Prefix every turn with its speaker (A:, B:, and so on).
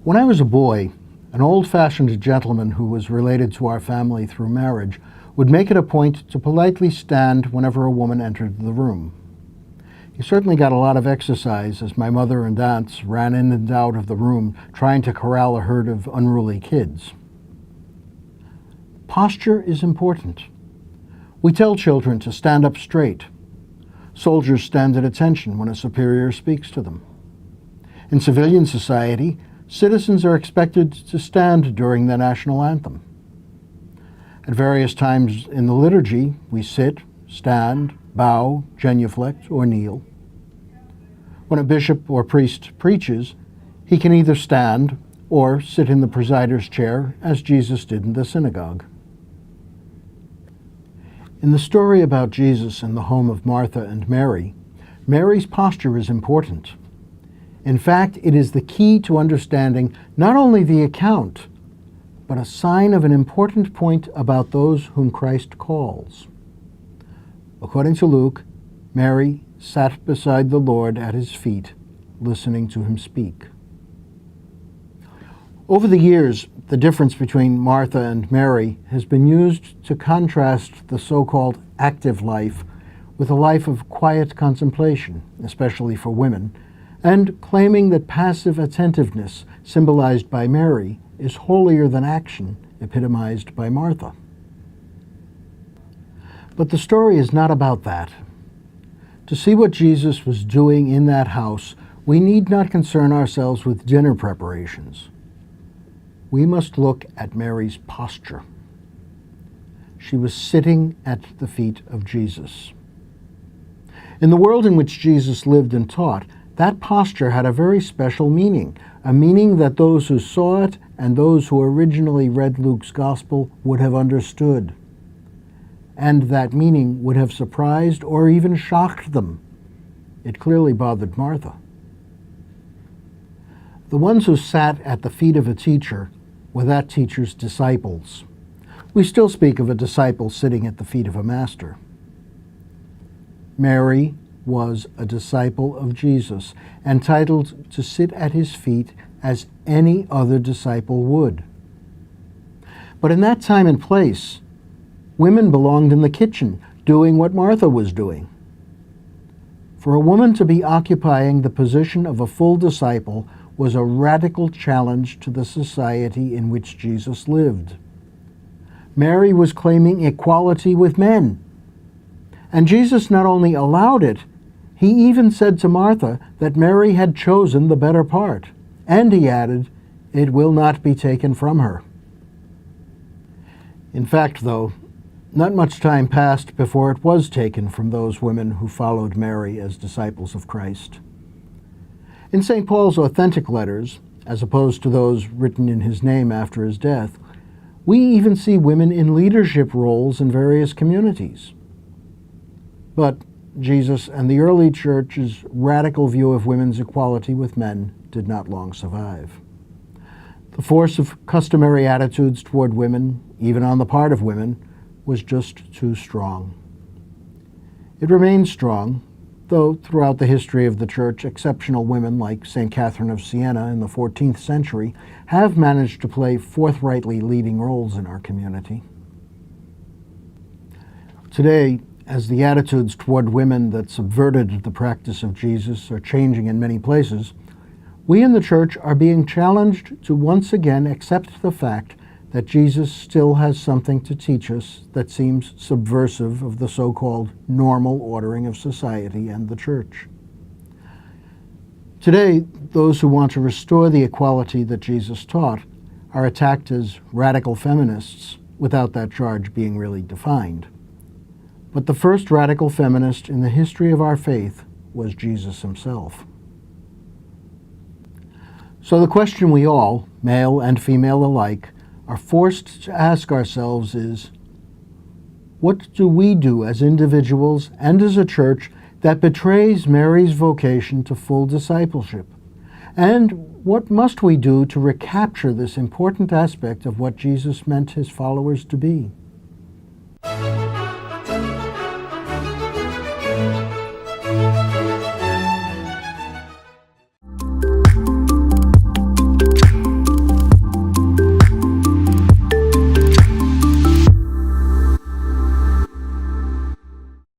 A: When I was a boy, an old-fashioned gentleman who was related to our family through marriage would make it a point to politely stand whenever a woman entered the room. He certainly got a lot of exercise as my mother and aunts ran in and out of the room trying to corral a herd of unruly kids. Posture is important. We tell children to stand up straight. Soldiers stand at attention when a superior speaks to them. In civilian society, citizens are expected to stand during the national anthem. At various times in the liturgy, we sit, stand, bow, genuflect, or kneel. When a bishop or priest preaches, he can either stand or sit in the presider's chair, as Jesus did in the synagogue. In the story about Jesus in the home of Martha and Mary, Mary's posture is important. In fact, it is the key to understanding not only the account, but a sign of an important point about those whom Christ calls. According to Luke, Mary sat beside the Lord at his feet, listening to him speak. Over the years, the difference between Martha and Mary has been used to contrast the so-called active life with a life of quiet contemplation, especially for women, and claiming that passive attentiveness, symbolized by Mary, is holier than action, epitomized by Martha. But the story is not about that. To see what Jesus was doing in that house, we need not concern ourselves with dinner preparations. We must look at Mary's posture. She was sitting at the feet of Jesus. In the world in which Jesus lived and taught, that posture had a very special meaning, a meaning that those who saw it and those who originally read Luke's Gospel would have understood. And that meaning would have surprised or even shocked them. It clearly bothered Martha. The ones who sat at the feet of a teacher were that teacher's disciples. We still speak of a disciple sitting at the feet of a master. Mary was a disciple of Jesus, entitled to sit at his feet as any other disciple would. But in that time and place, women belonged in the kitchen, doing what Martha was doing. For a woman to be occupying the position of a full disciple was a radical challenge to the society in which Jesus lived. Mary was claiming equality with men. And Jesus not only allowed it, he even said to Martha that Mary had chosen the better part. And he added, "It will not be taken from her." In fact, though, not much time passed before it was taken from those women who followed Mary as disciples of Christ. In St. Paul's authentic letters, as opposed to those written in his name after his death, we even see women in leadership roles in various communities. But Jesus and the early church's radical view of women's equality with men did not long survive. The force of customary attitudes toward women, even on the part of women, was just too strong. It remains strong, though throughout the history of the Church, exceptional women like St. Catherine of Siena in the 14th century have managed to play forthrightly leading roles in our community. Today, as the attitudes toward women that subverted the practice of Jesus are changing in many places, we in the Church are being challenged to once again accept the fact that Jesus still has something to teach us that seems subversive of the so-called normal ordering of society and the Church. Today, those who want to restore the equality that Jesus taught are attacked as radical feminists, without that charge being really defined. But the first radical feminist in the history of our faith was Jesus himself. So the question we all, male and female alike, are forced to ask ourselves is, what do we do as individuals and as a church that betrays Mary's vocation to full discipleship? And what must we do to recapture this important aspect of what Jesus meant his followers to be?